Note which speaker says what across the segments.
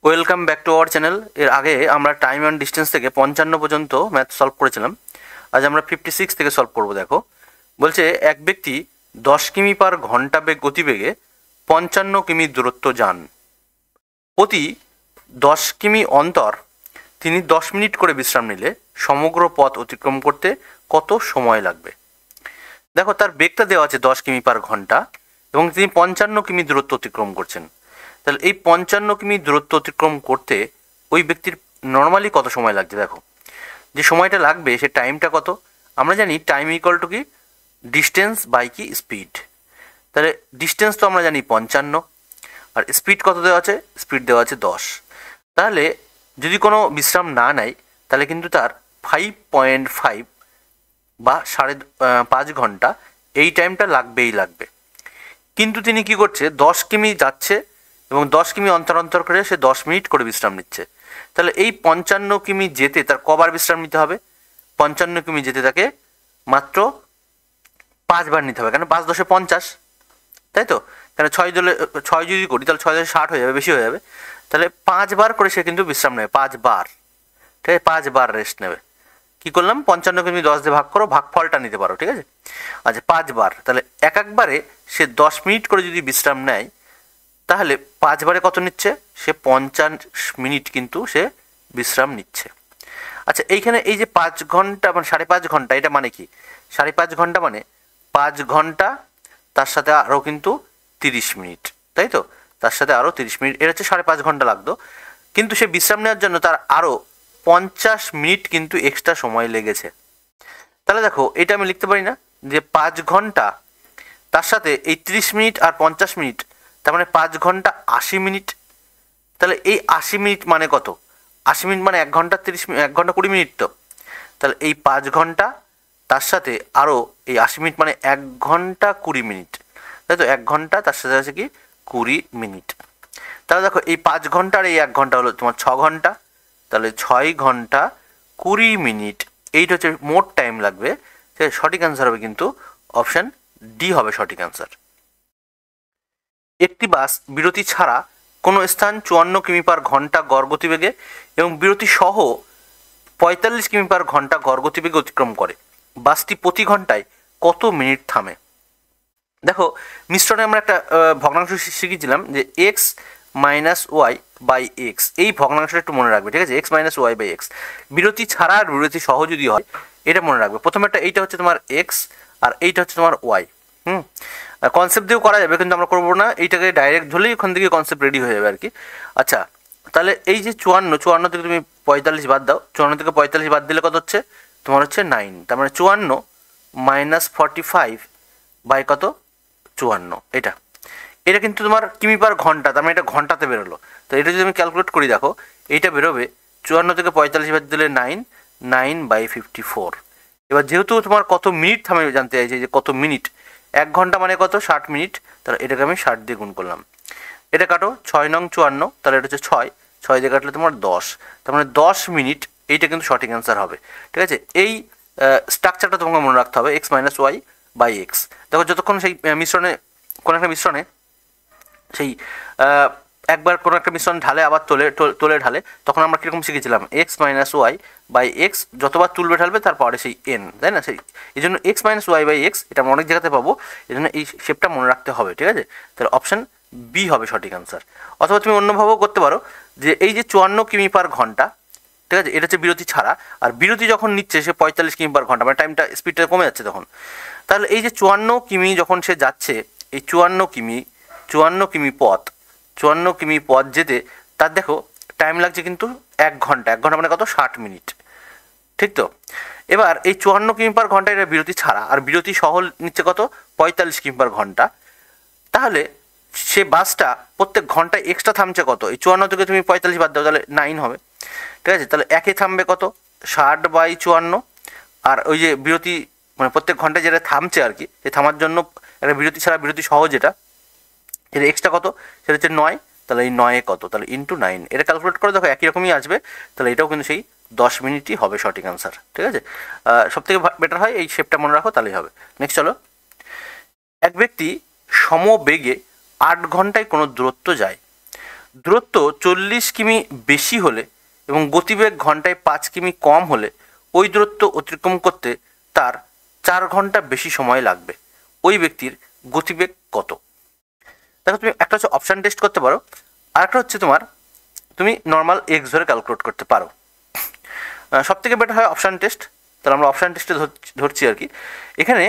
Speaker 1: Welcome back to our channel. এর আগে আমরা টাইম অ্যান্ড ডিস্টেন্স থেকে 55 পর্যন্ত ম্যাথ সলভ করেছিলাম। আজ আমরা 56 থেকে সলভ করব। দেখো, বলছে এক ব্যক্তি 10 কিমি পার ঘন্টা গতিবেগে 55 কিমি দূরত্ব যান। প্রতি 10 কিমি অন্তর তিনি 10 মিনিট করে বিশ্রাম নিলে সমগ্র পথ অতিক্রম করতে কত সময় লাগবে? দেখো, তার বেগটা দেওয়া আছে 10 কিমি পার ঘন্টা এবং তিনি 55 কিমি দূরত্ব অতিক্রম করছেন। তাহলে এই 55 কিমি দূরত্ব অতিক্রম করতে ওই ব্যক্তির নর্মালি কত সময় লাগছে? দেখো, যে সময়টা লাগবে সে টাইমটা কত? আমরা জানি টাইম ইকুয়াল টু কি ডিস্টেন্স বাই কি স্পিড। তাহলে ডিস্টেন্স তো আমরা জানি 55, আর স্পিড কত দেওয়া আছে? স্পিড দেওয়া আছে 10। তাহলে যদি কোনো বিশ্রাম না নেয় তাহলে কিন্তু তার 5.5 বা 5.5 ঘন্টা এই টাইমটা লাগবে। কিন্তু তিনি কি করছে, 10 কিমি যাচ্ছে এবং 10 কিমি অন্তর অন্তর করে সে 10 মিনিট করে বিশ্রাম নিচ্ছে। তাহলে এই 55 কিমি যেতে তার কবার বিশ্রাম নিতে হবে? 55 কিমি যেতে তাকে মাত্র 5 বার নিতে হবে, কেন 5 10 50, তাই তো? কেন 6 যদি করি তাহলে 6 10 60 হয়ে যাবে, বেশি হয়ে যাবে। তাহলে 5 বার করে সে কিন্তু বিশ্রাম নেবে, 5 বার, ঠিক আছে? 5 বার রেস্ট নেবে। কি করলাম, 55 কিমি 10 দিয়ে ভাগ করো, ভাগফলটা নিতে পারো, ঠিক আছে? আচ্ছা, 5 বার, তাহলে একবারে সে 10 মিনিট করে যদি বিশ্রাম নেয় তাহলে 5 বারে কত নিচ্ছে? সে 50 মিনিট কিন্তু সে বিশ্রাম নিচ্ছে। আচ্ছা, এইখানে এই যে 5 ঘন্টা মানে 5.5 ঘন্টা, এটা মানে কি? 5.5 ঘন্টা মানে 5 ঘন্টা তার সাথে আরও কিন্তু 30 মিনিট, তাই তো? তার সাথে আরও 30 মিনিট, এটা হচ্ছে 5.5 ঘন্টা লাগতো। কিন্তু সে বিশ্রাম নেওয়ার জন্য তার আরও 50 মিনিট কিন্তু এক্সট্রা সময় লেগেছে। তাহলে দেখো, এটা আমি লিখতে পারি না যে 5 ঘন্টা তার সাথে এই 30 মিনিট আর 50 মিনিট, তার মানে 5 ঘন্টা 80 মিনিট। তাহলে এই 80 মিনিট মানে কত? 80 মিনিট মানে 1 ঘন্টা 30 মিনিট, 1 ঘন্টা 20 মিনিট তো। তাহলে এই 5 ঘন্টা তার সাথে আরও এই 80 মিনিট মানে 1 ঘন্টা 20 মিনিট, তাই তো? 1 ঘন্টা তার সাথে আছে কি 20 মিনিট। তাহলে দেখো, এই 5 ঘন্টা আর এই 1 ঘন্টা হলো তোমার 6 ঘন্টা। তাহলে 6 ঘন্টা 20 মিনিট, এইটা হচ্ছে মোট টাইম লাগবে। সঠিক অ্যান্সার হবে কিন্তু অপশান ডি হবে সঠিক অ্যান্সার। একটি বাস বিরতি ছাড়া কোনো স্থান 54 কিমি পার ঘন্টা গড় গতিবেগে এবং বিরতি সহ 45 কিমি পার ঘন্টা গড় গতিবেগে অতিক্রম করে। বাসটি প্রতি ঘন্টায় কত মিনিট থামে? দেখো, মিশ্রণে আমরা একটা ভগ্নাংশ শিখেছিলাম যে X minus Y by X, এই ভগ্নাংশটা একটু মনে রাখবে, ঠিক আছে? X minus Y by X, বিরতি ছাড়া আর বিরতি সহ যদি হয় এটা মনে রাখবে। প্রথমে এইটা হচ্ছে তোমার এক্স আর এইটা হচ্ছে তোমার ওয়াই। কনসেপ্ট দিয়েও করা যাবে, কিন্তু আমরা করবো না, এইটাকে ডাইরেক্ট ধরলেই ওখান থেকে কনসেপ্ট রেডি হয়ে যাবে আর কি। আচ্ছা, তাহলে এই যে 54 থেকে তুমি 45 বাদ দাও, 54 থেকে 45 বাদ দিলে কত হচ্ছে তোমার? হচ্ছে 9। তার মানে 54 মাইনাস 45 বাই কত? 54। এটা কিন্তু তোমার কিমি পার ঘন্টা, তার মানে এটা ঘন্টাতে বেরোলো। তো এটা যদি আমি ক্যালকুলেট করি, দেখো এইটা বেরোবে 54 থেকে 45 বাদ দিলে 9 বাই 54। এবার যেহেতু তোমার কত মিনিট থামে জানতে চাইছে, যে কত মিনিট, 1 ঘন্টা মানে কত? 60 মিনিট। তাহলে এটাকে আমি 60 দিয়ে গুণ করলাম। এটা কাটো, 6 নং 54, তাহলে এটা হচ্ছে 6 দিয়ে কাটলে তোমার 10, তার মানে 10 মিনিট। এইটা কিন্তু সঠিক অ্যান্সার হবে, ঠিক আছে? এই স্ট্রাকচারটা তোমাকে মনে রাখতে হবে, X minus Y by X. দেখো, যতক্ষণ সেই মিশ্রণে কোনো একটা মিশ্রণে সেই একবার কোনো একটা মিশ্রণ ঢালে আবার তোলে ঢালে, তখন আমরা কীরকম শিখেছিলাম? X minus Y by X, যতবার তুলবে ঢালবে তারপরে সেই এন, তাই না? সেই এই জন্য X minus Y by X, এটা আমরা অনেক জায়গাতে পাবো, এই জন্য এই শেপটা মনে রাখতে হবে, ঠিক আছে? তাহলে অপশান বি হবে সঠিক অ্যান্সার। অথবা তুমি অন্যভাবেও করতে পারো, যে এই যে 54 কিমি পার ঘন্টা, ঠিক আছে, এটা হচ্ছে বিরতি ছাড়া, আর বিরতি যখন নিচ্ছে সে 45 কিমি পার ঘন্টা, মানে টাইমটা স্পিডটা কমে যাচ্ছে তখন। তাহলে এই যে 54 কিমি যখন সে যাচ্ছে, এই 54 কিমি পথ যেতে তার দেখো টাইম লাগছে কিন্তু 1 ঘন্টা। 1 ঘন্টা মানে কত? 60 মিনিট, ঠিক তো? এবার এই 54 কিমি পার ঘন্টা এটা বিরতি ছাড়া, আর বিরতি সহ নিচ্ছে কত? 45 কিমি পার ঘন্টা। তাহলে সে বাসটা প্রত্যেক ঘন্টায় এক্সট্রা থামছে কত? এই 54 থেকে তুমি 45 বাদ দাও, তাহলে 9 হবে, ঠিক আছে? তাহলে একে থামবে কত? 60 বাই 54। আর ওই যে বিরতি মানে প্রত্যেক ঘন্টায় যেটা থামছে আর কি, সেই থামার জন্য একটা বিরতি ছাড়া বিরতি সহ যেটা এক্সট্রা কত? সেটা হচ্ছে 9। তাহলে এই 9 কত? তাহলে ইন্টু 9, এটা ক্যালকুলেট করে দেখো একই রকমই আসবে। তাহলে এটাও কিন্তু সেই 10 মিনিটই হবে সঠিক অ্যান্সার, ঠিক আছে? সবথেকে বেটার হয় এই শেপটা মনে রাখো, তাহলেই হবে। নেক্সট চলো, এক ব্যক্তি সমবেগে 8 ঘন্টায় কোনো দূরত্ব যায়। দূরত্ব 40 কিমি বেশি হলে এবং গতিবেগ ঘন্টায় 5 কিমি কম হলে ওই দূরত্ব অতিক্রম করতে তার 4 ঘন্টা বেশি সময় লাগবে। ওই ব্যক্তির গতিবেগ কত? দেখো, তুমি একটা হচ্ছে অপশান টেস্ট করতে পারো, আর একটা হচ্ছে তোমার তুমি নর্মাল এক্স ধরে ক্যালকুলেট করতে পারো। সব থেকে বেটার হয় অপশান টেস্ট। তাহলে আমরা অপশান টেস্টে ধরছি আর কি। এখানে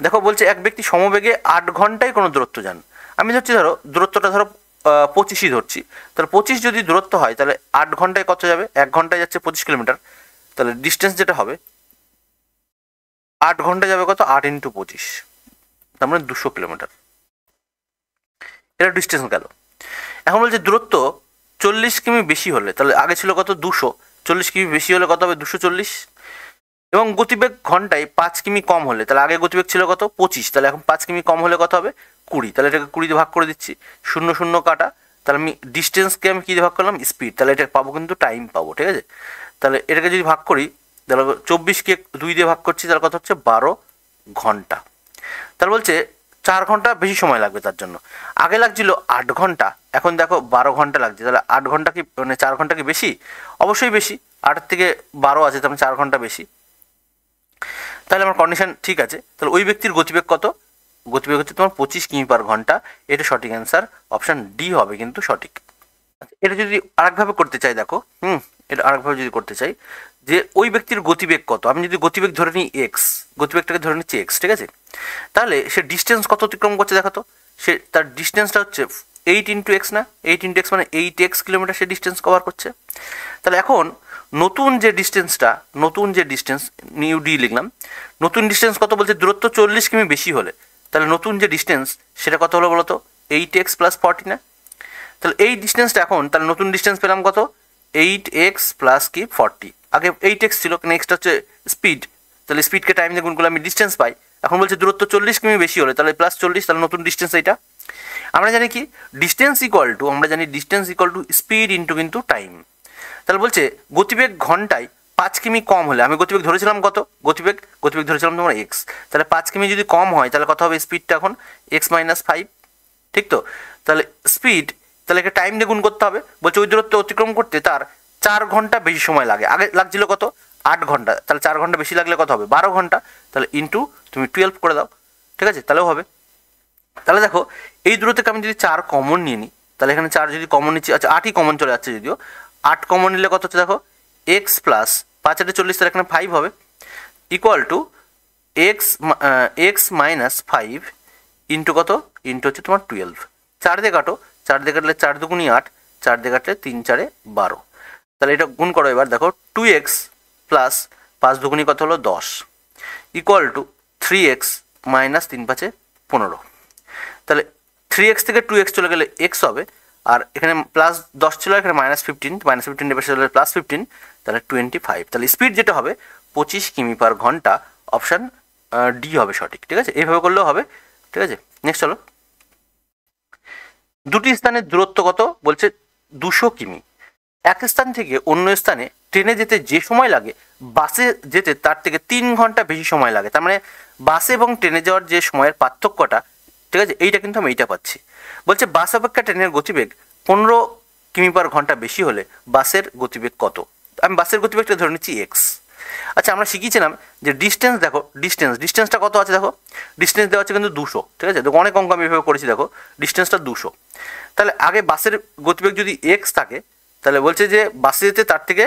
Speaker 1: দেখো বলছে এক ব্যক্তি সমবেগে 8 ঘন্টায় কোনো দূরত্ব যান। আমি ধরছি, ধরো দূরত্বটা ধরো 25ই ধরছি। তাহলে 25 যদি দূরত্ব হয় তাহলে 8 ঘন্টায় কত যাবে? 1 ঘন্টায় যাচ্ছে 25 কিলোমিটার। তাহলে ডিস্টেন্স যেটা হবে 8 ঘন্টায় যাবে কত? 8 × 25, তার মানে 200 কিলোমিটার। এটা ডিস্টেন্স গেল। এখন বলছে দূরত্ব 40 কিমি বেশি হলে, তাহলে আগে ছিল কত? 200। 40 কিমি বেশি হলে কত হবে? 240। এবং গতিবেগ ঘন্টায় 5 কিমি কম হলে, তাহলে আগে গতিবেগ ছিল কত? 25, তাহলে এখন 5 কিমি কম হলে কত হবে? 20। তাহলে এটাকে 20 দিয়ে ভাগ করে দিচ্ছি, 0 0 কাটা। তাহলে আমি ডিস্টেন্সকে আমি কী দিয়ে ভাগ করলাম? স্পিড। তাহলে এটা পাবো কিন্তু টাইম পাবো, ঠিক আছে? তাহলে এটাকে যদি ভাগ করি, তাহলে 24কে 2 দিয়ে ভাগ করছি, তাহলে কত হচ্ছে? 12 ঘন্টা। তাহলে বলছে 4 ঘন্টা বেশি সময় লাগবে তার জন্য। আগে লাগছিল 8 ঘন্টা, এখন দেখো 12 ঘন্টা লাগছে। তাহলে 8 ঘন্টা কি মানে 4 ঘন্টা কি বেশি? অবশ্যই বেশি। 8 থেকে 12 আছে, তার মানে 4 ঘন্টা বেশি। তাহলে আমার কন্ডিশন ঠিক আছে। তাহলে ওই ব্যক্তির গতিবেগ কত? গতিবেগ হচ্ছে তোমার 25 কিমি/ঘন্টা। এটা সঠিক অ্যান্সার, অপশান ডি হবে কিন্তু সঠিক। এটা যদি আরেকভাবে করতে চাই, দেখো এটা আরেকভাবে যদি করতে চাই যে ওই ব্যক্তির গতিবেগ কত, আমি যদি গতিবেগ ধরে নিই এক্স, গতিবেগটাকে ধরে নিচ্ছি এক্স, ঠিক আছে? তাহলে সে ডিস্টেন্স কত অতিক্রম করছে দেখো তো। সে তার ডিস্টেন্সটা হচ্ছে 8 × x না? 8 × x মানে 8x কিলোমিটার সে ডিস্টেন্স কভার করছে। তাহলে এখন নতুন যে ডিস্টেন্স নিউ ডি লিখলাম, নতুন ডিস্টেন্স কত বলছে? দূরত্ব 40 কিমি বেশি হলে, তাহলে নতুন যে ডিস্টেন্স সেটা কত হলো বলো তো? 8x + 40 না? তাহলে এই ডিস্টেন্সটা এখন, তাহলে নতুন ডিস্টেন্স পেলাম কত? 8x + কি 40। আগে 8x ছিল, নেক্সট হচ্ছে স্পিড। তাহলে স্পিডকে টাইম দিয়ে গুণ করলে আমি ডিস্টেন্স পাই। এখন বলছে দূরত্ব 40 কিমি বেশি হলে, তাহলে +40, তাহলে নতুন ডিস্টেন্স এইটা। আমরা জানি কি distance equal to speed into কিন্তু টাইম। তাহলে বলছে গতিবেগ ঘন্টায় 5 কিমি কম হলে, আমি গতিবেগ ধরেছিলাম কত? গতিবেগ ধরেছিলাম তোমার এক্স। তাহলে 5 কিমি যদি কম হয় তাহলে কত হবে স্পিডটা এখন? x - 5, ঠিক তো? তাহলে স্পিড, তাহলে একে টাইম দিয়ে গুণ করতে হবে। বলছে ওই দূরত্ব অতিক্রম করতে তার 4 ঘন্টা বেশি সময় লাগে। আগে লাগছিল কত? 8 ঘন্টা। তাহলে 4 ঘন্টা বেশি লাগলে কত হবে? 12 ঘন্টা। তাহলে ইন্টু তুমি 12 করে দাও, ঠিক আছে? তাহলেও হবে। তাহলে দেখো এই দূরত্বকে আমি যদি 4 কমন নিয়ে নিই, তাহলে এখানে 4 যদি কমন নিচ্ছি, আচ্ছা 8ই কমন চলে যাচ্ছে যদিও। 8 কমন নিলে কত হচ্ছে দেখো? এক্স প্লাস 5 × 40, তাহলে এখানে 5 হবে, ইকুয়াল টু x - 5 ইন্টু কত? ইন্টু হচ্ছে তোমার 12। 4 দিয়ে কাটো, 4 দিয়ে কাটলে 4 2 = 8, 4 দিয়ে কাটলে 3 4 12। তাহলে এটা গুণ করো এবার, দেখো 2x প্লাস 5 2 কত হলো? 10, ইকুয়াল টু 3x - 3 5 15। তাহলে 3x থেকে 2x চলে গেলে x হবে, আর এখানে +10 ছিল, এখানে -15 এর পাশে চলে +15, তাহলে 25। তাহলে স্পিড যেটা হবে 25 কিমি/ঘন্টা, অপশান ডি হবে সঠিক, ঠিক আছে? এইভাবে করলেও হবে, ঠিক আছে? নেক্সট চলো, দুটি স্থানের দূরত্ব কত বলছে? 200 কিমি। এক স্থান থেকে অন্য স্থানে ট্রেনে যেতে যে সময় লাগে বাসে যেতে তার থেকে 3 ঘন্টা বেশি সময় লাগে। তার মানে বাসে এবং ট্রেনে যাওয়ার যে সময়ের পার্থক্যটা, ঠিক আছে, এইটা কিন্তু আমি এইটা পাচ্ছি। বলছে বাস অপেক্ষা ট্রেনের গতিবেগ 15 কিমি/ঘন্টা বেশি হলে বাসের গতিবেগ কত? আমি বাসের গতিবেগটা ধরে নিচ্ছি এক্স। আচ্ছা, আমরা শিখিয়েছিলাম যে ডিস্টেন্স, দেখো ডিস্টেন্সটা কত আছে দেখো, ডিস্টেন্স দেওয়া আছে কিন্তু 200, ঠিক আছে? দেখো অনেক অঙ্ক আমি এভাবে করেছি, দেখো ডিস্টেন্সটা 200। তাহলে আগে বাসের গতিবেগ যদি এক্স থাকে, তাহলে বলছে যে বাসে যেতে তার থেকে,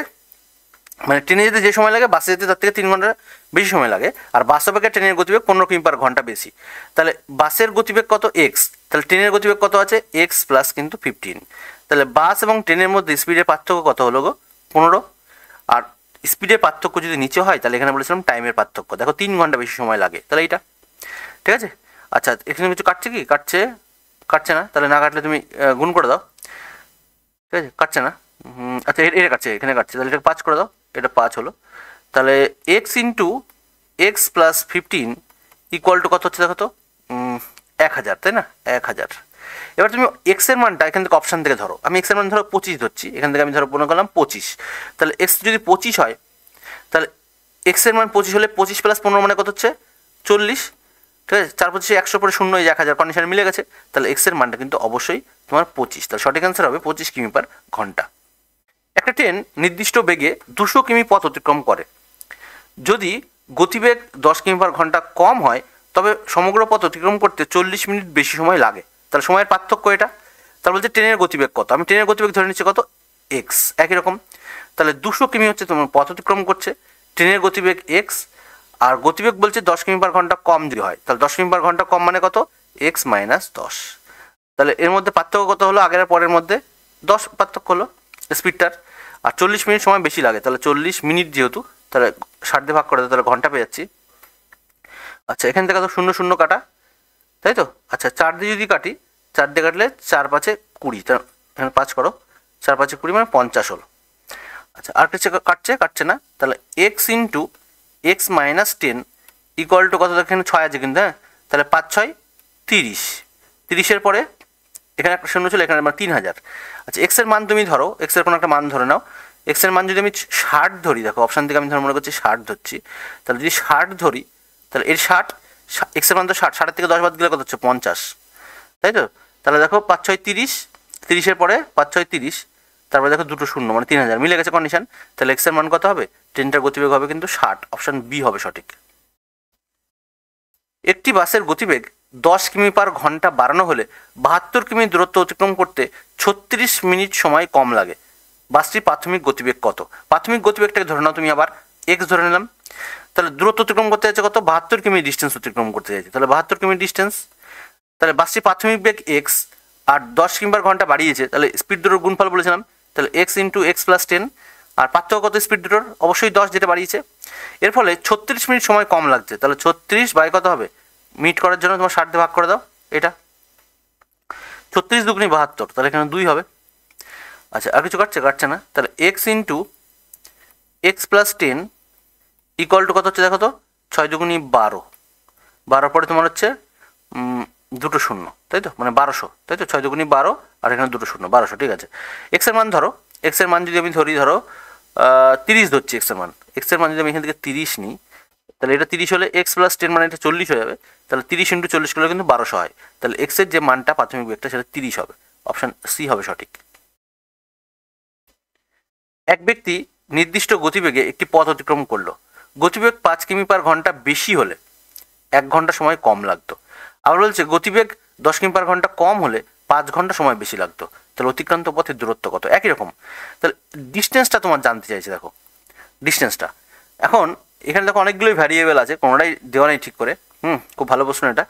Speaker 1: মানে ট্রেনে যেতে যে সময় লাগে বাসে যেতে তার থেকে 3 ঘন্টা বেশি সময় লাগে, আর বাস অপেক্ষা ট্রেনের গতিবেগ 15 কিমি/ঘন্টা বেশি। তাহলে বাসের গতিবেগ কত? এক্স। তাহলে ট্রেনের গতিবেগ কত আছে? এক্স প্লাস কিন্তু 15। তাহলে বাস এবং ট্রেনের মধ্যে স্পিডের পার্থক্য কত হলো গো? 15। আর স্পিডের পার্থক্য যদি নিচে হয় তাহলে এখানে বলেছিলাম টাইমের পার্থক্য, দেখো 3 ঘন্টা বেশি সময় লাগে, তাহলে এইটা, ঠিক আছে? আচ্ছা, এখানে কিছু কাটছে কি? কাটছে না, তাহলে না কাটলে তুমি গুণ করে দাও, ঠিক আছে? কাটছে না, আচ্ছা এটা কাটছে, এখানে কাটছে, তাহলে এটা 5 করে দাও, এটা 5 হলো। তাহলে x into x plus 15 equal to কত হচ্ছে দেখো তো? 1000, তাই না? 1000। এবার তুমি এক্স এর মানটা এখান থেকে অপশান থেকে ধরো, আমি এক্স এর মান ধরো 25 ধরছি, এখান থেকে আমি ধরো মনে করলাম 25। তাহলে এক্স যদি 25 হয়, তাহলে এক্স এর মান 25 হলে 25 + 15 মানে কত হচ্ছে? 40। ঠিক আছে, 4×25 100 পরে 0 এই 1000 কন্ডিশন মিলে গেছে, তাহলে এক্স এর মানটা কিন্তু অবশ্যই তোমার 25, তাহলে সঠিক অ্যান্সার হবে 25 কিমি পার ঘন্টা। একটা ট্রেন নির্দিষ্ট বেগে 200 কিমি পথ অতিক্রম করে। যদি গতিবেগ 10 কিমি পার ঘন্টা কম হয় তবে সমগ্র পথ অতিক্রম করতে 40 মিনিট বেশি সময় লাগে। তাহলে সময়ের পার্থক্য এটা। তার বলছে ট্রেনের গতিবেগ কত, আমি ট্রেনের গতিবেগ ধরে নিচ্ছি কত, এক্স, একই রকম। তাহলে 200 কিমি হচ্ছে তোমার পথ অতিক্রম করছে, ট্রেনের গতিবেগ এক্স, আর গতিবেগ বলছে 10 কিমি পার ঘন্টা কম যদি হয়, তাহলে 10 কিমি পার ঘন্টা কম মানে কত, এক্স মাইনাস 10। তাহলে এর মধ্যে পার্থক্য কত হলো, আগের আর পরের মধ্যে 10 পার্থক্য হলো স্পিডটার। আর 40 মিনিট সময় বেশি লাগে, তাহলে 40 মিনিট যেহেতু, তাহলে 60 দিয়ে ভাগ করে তাহলে ঘন্টা পেয়ে যাচ্ছি। আচ্ছা, এখান থেকে তো 0 0 কাটা, তাই তো। আচ্ছা, 4 দিয়ে যদি কাটি, 4 দিয়ে কাটলে 4 5 20, তা এখানে 5 করো, 4 5 20 মানে 50 হলো। আচ্ছা, আর কিছু কাটছে না, তাহলে x into x minus 10 equal to কত, এখানে 6 আছে কিন্তু, হ্যাঁ, তাহলে 5 6 30, 30-এর পরে এখানে একটা শূন্য ছিল, এখানে আমার 3000। আচ্ছা, এক্সের মান তুমি ধরো, এক্সের কোনো একটা মান ধরে নাও, এক্সের মান যদি আমি 60 ধরি, দেখো অপশান থেকে আমি ধরে মনে করছি 60 ধরছি, তাহলে যদি 60 ধরি তাহলে এর 60, এক্সের মান তো 60, 60 থেকে 10 বাদ গেলে কত হচ্ছে 50, তাই তো। তাহলে দেখো 5 6 30, 30-এর পরে 5 6 30, তারপরে দেখো দুটো শূন্য মানে 3000 মিলে গেছে কন্ডিশন। তাহলে এক্সের মান কত হবে, ট্রেনটার গতিবেগ হবে কিন্তু 60, অপশান বি হবে সঠিক। একটি বাসের গতিবেগ 10 কিমি পার ঘন্টা বাড়ানো হলে 72 কিমি দূরত্ব অতিক্রম করতে 36 মিনিট সময় কম লাগে। বাসটির প্রাথমিক গতিবেগ কত, প্রাথমিক গতিবেগটাকে ধরে নাও তুমি, আবার এক্স ধরে নিলাম। তাহলে দূরত্ব অতিক্রম করতে যাচ্ছে কত, 72 কিমি ডিস্টেন্স অতিক্রম করতে যাচ্ছে, তাহলে 72 কিমি ডিস্টেন্স। তাহলে বাসটির প্রাথমিক বেগ এক্স আর 10 কিমি পার ঘন্টা বাড়িয়েছে, তাহলে স্পিড দুটোর গুণফল বলেছিলাম, তাহলে এক্স ইন্টু এক্স প্লাস 10, আর পার্থক্য কত স্পিড দুটোর, অবশ্যই 10 যেটা বাড়িয়েছে। এর ফলে 36 মিনিট সময় কম লাগছে, তাহলে 36 বাই কত হবে, মিট করার জন্য তোমার 60 দিয়ে ভাগ করে দাও, এটা 36 দুগুণী 72, তাহলে এখানে 2 হবে। আচ্ছা, আর কিছু কাটছে না, তাহলে x into x plus 10 equal to কত হচ্ছে, দেখো তো 6 দুগুণী 12, 12 পরে তোমার হচ্ছে দুটো শূন্য, তাই তো, মানে 1200, তাই তো, 6 দুগুণী 12 আর এখানে দুটো শূন্য, 1200, ঠিক আছে। এক্সের মান ধরো, এক্সের মান যদি আমি ধরি, ধরো 30 ধরছি এক্সের মান, এক্সের মান যদি আমি এখান থেকে 30 নিই, তাহলে এটা 30 হলে এক্স প্লাস 10 মানে এটা 40 হয়ে যাবে, তাহলে 30 ইন্টু 40 করলে কিন্তু 1200 হয়, তাহলে এক্সের যে মানটা প্রাথমিক বেগটা সেটা 30 হবে, অপশান সি হবে সঠিক। এক ব্যক্তি নির্দিষ্ট গতিবেগে একটি পথ অতিক্রম করলো, গতিবেগ 5 কিমি পার ঘন্টা বেশি হলে 1 ঘন্টা সময় কম লাগতো। আবার বলছে গতিবেগ 10 কিমি পার ঘন্টা কম হলে 5 ঘন্টা সময় বেশি লাগতো, তাহলে অতিক্রান্ত পথের দূরত্ব কত, একই রকম। তাহলে ডিস্টেন্সটা তোমার জানতে চাইছে, দেখো ডিস্টেন্সটা। এখন এখানে দেখো অনেকগুলোই ভ্যারিয়েবল আছে, কোনোটাই দেওয়া নেই ঠিক করে, খুব ভালো প্রশ্ন এটা।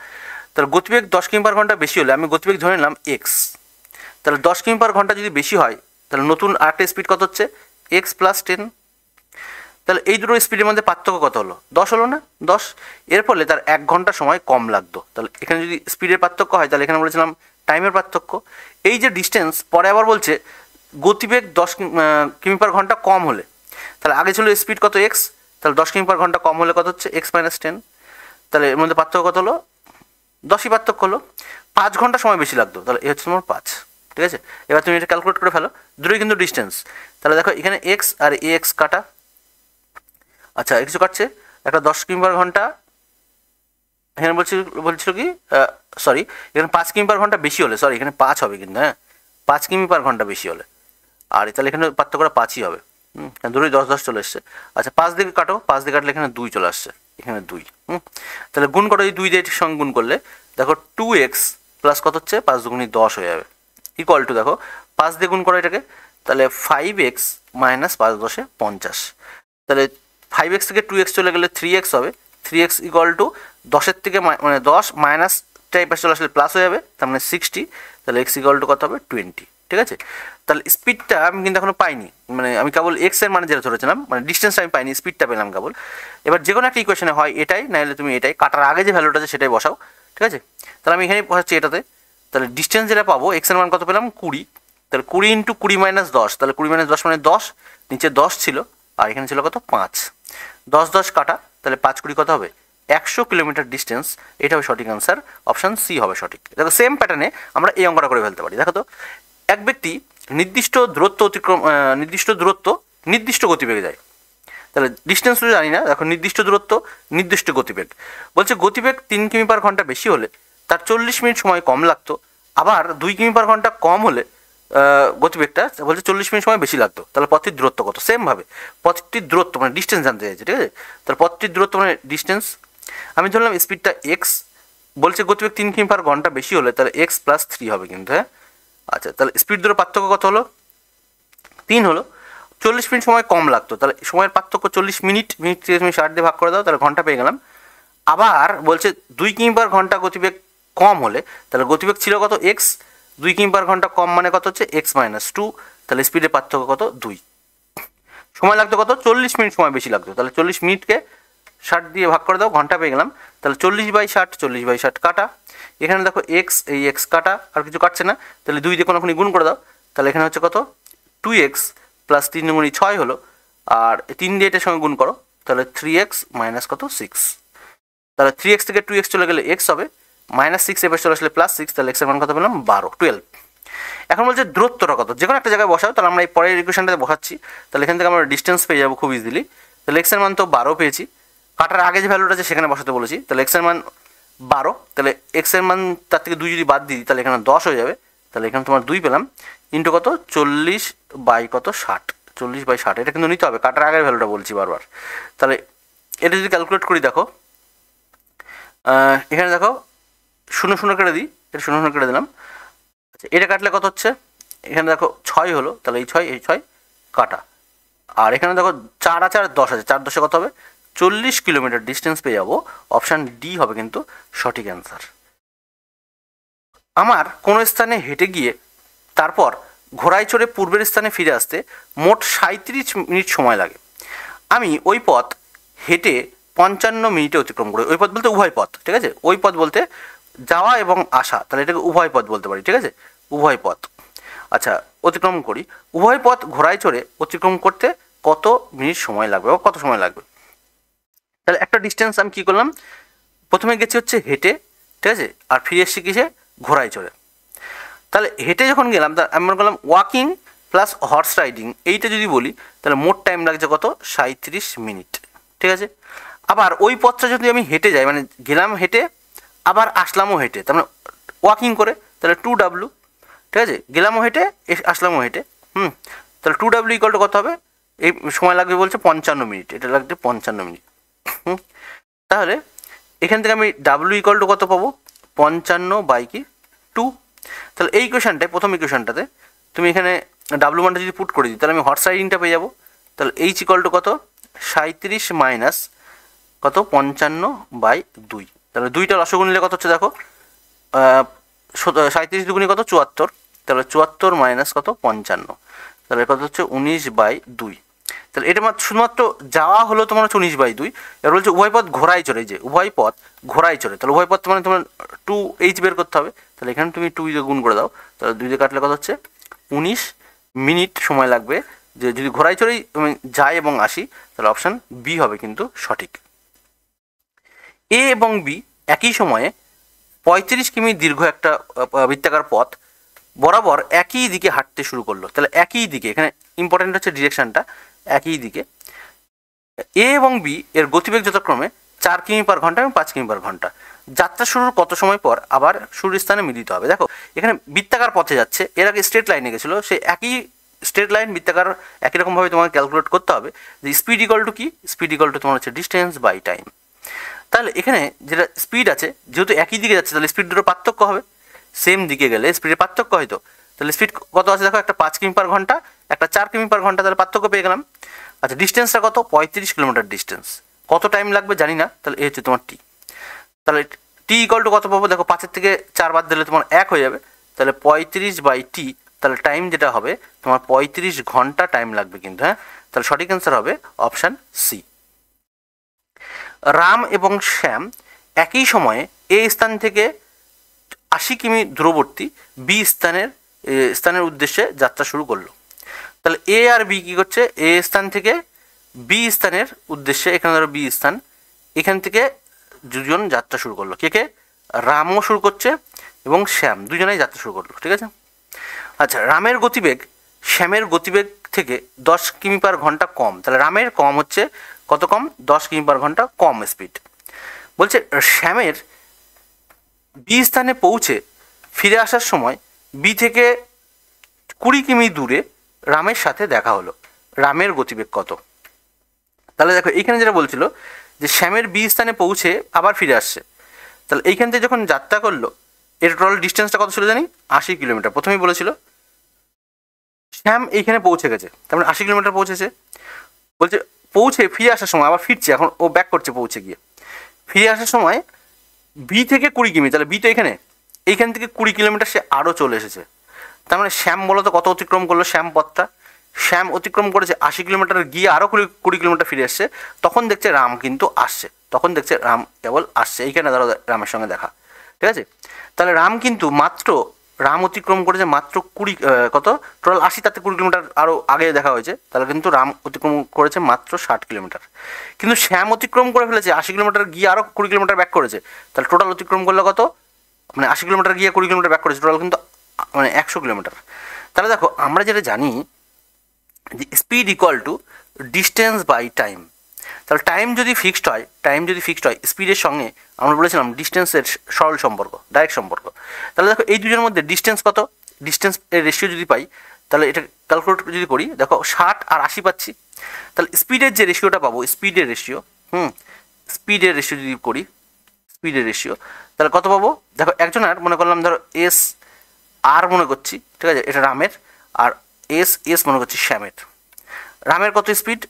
Speaker 1: তাহলে গতিবেগ 10 কিমি পার ঘন্টা বেশি হলে আমি গতিবেগ ধরে নিলাম এক্স, তাহলে 10 কিমি পার ঘন্টা যদি বেশি হয় তাহলে নতুন আরেকটা স্পিড কত হচ্ছে, এক্স প্লাস 10। তাহলে এই দুটো স্পিডের মধ্যে পার্থক্য কত হলো, 10 হলো না, 10। এর ফলে তার 1 ঘন্টা সময় কম লাগতো, তাহলে এখানে যদি স্পিডের পার্থক্য হয় তাহলে এখানে বলেছিলাম টাইমের পার্থক্য। এই যে ডিস্টেন্স, পরে আবার বলছে গতিবেগ 10 কিমি পার ঘন্টা কম হলে, তাহলে আগে ছিল স্পিড কত এক্স, তাহলে 10 কিমি পার ঘন্টা কম হলে কত হচ্ছে, এক্স মাইনাস 10। তাহলে এর মধ্যে পার্থক্য কত হলো, 10ই পার্থক্য হলো, 5 ঘন্টা সময় বেশি লাগতো, তাহলে এ হচ্ছে তোমার 5, ঠিক আছে। এবার তুমি এটা ক্যালকুলেট করে ফেলো, দুটোই কিন্তু ডিস্টেন্স। তাহলে দেখো এখানে এক্স আর এ এক্স কাটা, আচ্ছা কিছু কাটছে, একটা 10 কিমি পার ঘন্টা, এখানে বলছিল কি, সরি এখানে 5 কিমি পার ঘন্টা বেশি হলে, সরি এখানে 5 হবে কিন্তু, হ্যাঁ 5 কিমি পার ঘন্টা বেশি হলে, আর তাহলে এখানে পার্থক্যটা 5ই হবে, দুটোই 10 10 চলে এসছে। আচ্ছা 5 দিকে কাটো, 5 দিকে কাটলে এখানে 2 চলে আসছে, এখানে 2, তাহলে গুণ করো, এই 2 দিয়ে এটির সঙ্গে গুণ করলে দেখো 2x প্লাস কত হচ্ছে, 5 দুগুণী 10 হয়ে যাবে, ইকুয়াল টু দেখো 5 দিয়ে গুণ করো এটাকে, তাহলে 5x মাইনাস 5 10 50, তাহলে 5x থেকে 2x চলে গেলে 3x হবে, 3x ইকুয়াল টু 10-এর থেকে মানে 10 মাইনাস টাইপের চলে আসলে প্লাস হয়ে যাবে, তার মানে 60, তাহলে x ইকুয়াল টু কত হবে 20, ঠিক আছে। তাহলে স্পিডটা আমি কিন্তু এখনো পাইনি, মানে আমি কেবল এক্স এর মানে যেটা ধরেছিলাম, মানে ডিস্টেন্সটা আমি পাইনি, স্পিডটা পেলাম কেবল। এবার যে কোনো একটা ইকুয়েশনে হয় এটাই, নাহলে তুমি এটাই, কাটার আগে যে ভ্যালুটা আছে সেটাই বসাও, ঠিক আছে। তাহলে আমি এখানে বসাচ্ছি এটাতে, তাহলে ডিস্টেন্স যেটা পাবো, এক্স এর মান কত পেলাম 20, তাহলে 20 ইন্টু 20 মাইনাস 10, তাহলে 20 মাইনাস 10 মানে 10, নিচে 10 ছিল আর এখানে ছিল কত 5, 10 10 কাটা, তাহলে 5 20 কত হবে 100 কিলোমিটার ডিস্টেন্স, এটা হবে সঠিক অ্যান্সার, অপশান সি হবে সঠিক। দেখো সেম প্যাটার্নে আমরা এই অঙ্কটা করে ফেলতে পারি। দেখো তো, এক ব্যক্তি নির্দিষ্ট দূরত্ব নির্দিষ্ট গতিবেগে যায়, তাহলে ডিস্টেন্স তো জানি না, দেখো নির্দিষ্ট দূরত্ব নির্দিষ্ট গতিবেগ। বলছে গতিবেগ 3 কিমি পার ঘন্টা বেশি হলে তার 40 মিনিট সময় কম লাগতো, আবার 2 কিমি পার ঘন্টা কম হলে গতিবেগটা বলছে 40 মিনিট সময় বেশি লাগতো। তাহলে পথটির দূরত্ব কত? সেমভাবে পথটির দূরত্ব মানে ডিস্টেন্স জানতে চাইছে, ঠিক আছে? তাহলে পথটির দূরত্ব মানে ডিস্টেন্স, আমি ধরলাম স্পিডটা এক্স, বলছে গতিবেগ 3 কিমি পার ঘন্টা বেশি হলে তাহলে এক্স প্লাস 3 হবে কিন্তু, হ্যাঁ। আচ্ছা, তাহলে স্পিড দূরের পার্থক্য কত হলো? 3 হলো। 40 মিনিট সময় কম লাগতো, তাহলে সময়ের পার্থক্য 40 মিনিট, মিনিট থেকে তুমি 60 দিয়ে ভাগ করে দাও, তাহলে ঘন্টা পেয়ে গেলাম। আবার বলছে 2 কিমি পার ঘন্টা গতিবেগ কম হলে, তাহলে গতিবেগ ছিল কত? এক্স, 2 কিমি পার ঘন্টা কম মানে কত হচ্ছে? এক্স মাইনাস 2, তাহলে স্পিডের পার্থক্য কত? 2। সময় লাগতো কত? 40 মিনিট সময় বেশি লাগতো, তাহলে 40 মিনিটকে 60 দিয়ে ভাগ করে দাও, ঘন্টা পেয়ে গেলাম। তাহলে 40/60, 40/60 কাটা, এখানে দেখো এক্স, এই এক্স কাটা, আর কিছু কাটছে না, তাহলে 2 দিয়ে কোনোখানি গুণ করে দাও, তাহলে এখানে হচ্ছে কত? 2x প্লাস 3 গুণি 6 হলো, আর 3 দিয়ে এটার সঙ্গে গুণ করো, তাহলে 3x মাইনাস কত? 6। তাহলে 3x থেকে 2x চলে গেলে x হবে, মাইনাস 6 এবার চলে আসলে প্লাস 6, তাহলে x এর মান কত পেলাম? 12। এখন বলছে দূরত্বটা কত? যে কোনো একটা জায়গায় বসাও, তাহলে আমরা এই পরের ইকুয়েশনটাতে বসাচ্ছি, তাহলে এখান থেকে আমরা ডিস্টেন্স পেয়ে যাবো খুব ইজিলি। তাহলে x এর মান তো 12 পেয়েছি, কাটার আগে যে ভ্যালুটা আছে সেখানে বসাতে বলেছি, তাহলে x এর মান 12, তাহলে x এর মান তার থেকে 2 যদি বাদ দিই তাহলে এখানে 10 হয়ে যাবে, তাহলে এখানে তোমার 2 পেলাম, ইন্টু কত? 40/60, 40/60, এটা কিন্তু নিতে হবে, কাটার আগের ভ্যালুটা বলছি বারবার। তাহলে এটা যদি ক্যালকুলেট করি, দেখো এখানে দেখো 0 0 কেটে দিই, এটা 0 0 কেটে দিলাম। আচ্ছা, এটা কাটলে কত হচ্ছে? এখানে দেখো 6 হলো, তাহলে এই 6 কাটা, আর এখানে দেখো 4 আছে আর 10 আছে, 4 10 কত হবে? 40 কিলোমিটার ডিস্টেন্স পেয়ে যাবো। অপশান ডি হবে কিন্তু সঠিক অ্যান্সার। আমার কোনো স্থানে হেঁটে গিয়ে তারপর ঘোড়ায় চড়ে পূর্বের স্থানে ফিরে আসতে মোট 37 মিনিট সময় লাগে। আমি ওই পথ হেঁটে 55 মিনিটে অতিক্রম করি। ওই পথ বলতে উভয় পথ, ঠিক আছে? ওই পথ বলতে যাওয়া এবং আসা, তাহলে এটাকে উভয় পথ বলতে পারি, ঠিক আছে? উভয় পথ। আচ্ছা, অতিক্রম করি, উভয় পথ ঘোড়ায় চড়ে অতিক্রম করতে কত মিনিট সময় লাগবে বা কত সময় লাগবে? তাহলে একটা ডিস্টেন্স আমি কী করলাম, প্রথমে গেছি হচ্ছে হেঁটে, ঠিক আছে, আর ফিরে এসেছি কিসে? ঘোড়ায় চড়ে। তাহলে হেঁটে যখন গেলাম, তা আমি মনে করলাম ওয়াকিং প্লাস হর্স রাইডিং, এইটা যদি বলি তাহলে মোট টাইম লাগছে কত? 37 মিনিট, ঠিক আছে? আবার ওই পথটা যদি আমি হেঁটে যাই, মানে গেলাম হেঁটে আবার আসলামও হেঁটে, তার মানে ওয়াকিং করে, তাহলে 2W, ঠিক আছে? গেলামও হেঁটে আসলামও হেঁটে, তাহলে 2W ইকুয়াল টু কত হবে? এই সময় লাগবে বলছে 55 মিনিট, এটা লাগবে 55 মিনিট। তাহলে এখান থেকে আমি W ইকুয়াল টু কত পাবো? 55/2। তাহলে এই ইকুয়েশনটায়, প্রথম ইকুয়েশনটাতে তুমি এখানে ডাব্লু মানটা যদি পুট করে দিই, তাহলে আমি হর্স রাইডিংটা পেয়ে যাবো। তাহলে এইচ ইকুয়াল টু কত? 37 মাইনাস কত? 55/2। তাহলে 2টা লসগু নিলে কত হচ্ছে দেখো, 37 দুগুণি কত? 74, তাহলে 74 মাইনাস কত? 55, তাহলে কত হচ্ছে? 19/2। তাহলে এটা শুধুমাত্র যাওয়া হলো তোমার হচ্ছে 19/2। এবার বলছে উভয় পথ ঘোড়ায় চড়ে, যে উভয় পথ ঘোড়ায় চড়ে, তাহলে উভয় পথ মানে তোমার 2h বের করতে হবে, তাহলে এখানে তুমি 2 দিয়ে গুণ করে দাও, তাহলে 2 দিয়ে কাটলে কত হচ্ছে? 19 মিনিট সময় লাগবে। যে যদি ঘোড়ায় চড়েই যাই এবং আসি, তাহলে অপশান বি হবে কিন্তু সঠিক। এ এবং বি একই সময়ে 35 কিমি দীর্ঘ একটা বৃত্তাকার পথ বরাবর একই দিকে হাঁটতে শুরু করলো। তাহলে একই দিকে, এখানে ইম্পর্টেন্ট হচ্ছে ডিরেকশনটা, একই দিকে। এ এবং বি এর গতিবেগ যথাক্রমে 4 কিমি পার ঘন্টা এবং 5 কিমি পার ঘন্টা। যাত্রা শুরুর কত সময় পর আবার শুরুর স্থানে মিলিত হবে? দেখো এখানে বৃত্তাকার পথে যাচ্ছে, এর আগে স্ট্রেট লাইনে গেছিলো, সে একই স্ট্রেট লাইন বৃত্তাকার একই রকমভাবে তোমাকে ক্যালকুলেট করতে হবে যে স্পিড ইকুয়াল টু কি? স্পিড ইকুয়াল টু তোমার হচ্ছে ডিস্টেন্স বাই টাইম। তাহলে এখানে যেটা স্পিড আছে, যেহেতু একই দিকে যাচ্ছে, তাহলে স্পিড দুটো পার্থক্য হবে, সেম দিকে গেলে স্পিডের পার্থক্য হয়তো। তাহলে স্পিড কত আছে দেখো, একটা 5 কিমি পার ঘন্টা, একটা 4 কিমি পার ঘন্টা, তাহলে পার্থক্য পেয়ে গেলাম। আচ্ছা, ডিস্টেন্সটা কত? 35 কিলোমিটার ডিস্টেন্স। কত টাইম লাগবে জানি না, তাহলে এই হচ্ছে তোমার টি। তাহলে টি ইকুয়াল টু কত পাবো দেখো, 5-এর থেকে 4 বাদ দিলে তোমার 1 হয়ে যাবে, তাহলে 35/t, তাহলে টাইম যেটা হবে তোমার 35 ঘন্টা টাইম লাগবে কিন্তু, হ্যাঁ। তাহলে সঠিক অ্যান্সার হবে অপশান সি। রাম এবং শ্যাম একই সময়ে এ স্থান থেকে 80 কিমি দূরবর্তী বি স্থানের উদ্দেশ্যে যাত্রা শুরু করলো। তাহলে এ আর বি কী করছে? এ স্থান থেকে বি স্থানের উদ্দেশ্যে, এখানে ধরো বি স্থান, এখান থেকে দুজন যাত্রা শুরু করলো। কে কে? রামও শুরু করছে এবং শ্যাম, দুজনেই যাত্রা শুরু করলো, ঠিক আছে। আচ্ছা, রামের গতিবেগ শ্যামের গতিবেগ থেকে 10 কিমি/ঘন্টা কম, তাহলে রামের কম হচ্ছে কত কম, 10 কিমি/ঘন্টা কম স্পিড। বলছে শ্যামের বি স্থানে পৌঁছে ফিরে আসার সময় বি থেকে 20 কিমি দূরে রামের সাথে দেখা হলো, রামের গতিবেগ কত? তাহলে দেখো এইখানে যেটা বলছিল যে শ্যামের বি স্থানে পৌঁছে আবার ফিরে আসছে, তাহলে এইখান থেকে যখন যাত্রা করলো এর টোটাল ডিস্টেন্সটা কত ছিল জানি, 80 কিলোমিটার। প্রথমেই বলেছিল শ্যাম এইখানে পৌঁছে গেছে, তার মানে 80 কিলোমিটার পৌঁছেছে। বলছে পৌঁছে ফিরে আসার সময় আবার ফিরছে, এখন ও ব্যাক করছে পৌঁছে গিয়ে, ফিরে আসার সময় বি থেকে 20 কিমি, তাহলে বি তো এইখান থেকে 20 কিলোমিটার সে আরও চলে এসেছে। তার মানে শ্যাম বলতো কত অতিক্রম করলো, শ্যাম পথটা শ্যাম অতিক্রম করেছে 80 কিলোমিটার, গিয়ে আরও 20 কিলোমিটার ফিরে এসছে। তখন দেখছে রাম কিন্তু আসছে, তখন দেখছে রাম কেবল আসছে, এইখানে ধরো রামের সঙ্গে দেখা, ঠিক আছে। তাহলে রাম কিন্তু মাত্র রাম অতিক্রম করেছে মাত্র 20 টোটাল 80, তাতে 20 কিলোমিটার আরও আগে দেখা হয়েছে, তাহলে কিন্তু রাম অতিক্রম করেছে মাত্র 60 কিলোমিটার। কিন্তু শ্যাম অতিক্রম করে ফেলেছে 80 কিলোমিটার, গিয়ে আরও 20 কিলোমিটার ব্যাক করেছে, তাহলে টোটাল অতিক্রম করলে কত, মানে 80 কিলোমিটার গিয়ে 20 কিলোমিটার ব্যাক করেছে, টোটাল কিন্তু মানে 100 কিলোমিটার। তাহলে দেখো আমরা যেটা জানি যে speed equal to distance by time, তাহলে টাইম যদি ফিক্সড হয়, স্পিডের সঙ্গে আমরা বলেছিলাম ডিস্টেন্সের সরল সম্পর্ক, ডাইরেক্ট সম্পর্ক। তাহলে দেখো এই দুজনের মধ্যে ডিস্টেন্স কত, ডিস্টেন্স এর রেশিও যদি পাই, তাহলে এটা ক্যালকুলেট যদি করি, দেখো 60 আর 80 পাচ্ছি, তাহলে স্পিডের যে রেশিওটা পাবো, স্পিডের রেশিও যদি করি, স্পিডের রেশিও, তাহলে কত পাবো, দেখো একজনের মনে করলাম ধরো এস আর মনে করছি, ঠিক আছে, এটা রামের, আর এস মনে করছি শ্যামের। রামের কত স্পিড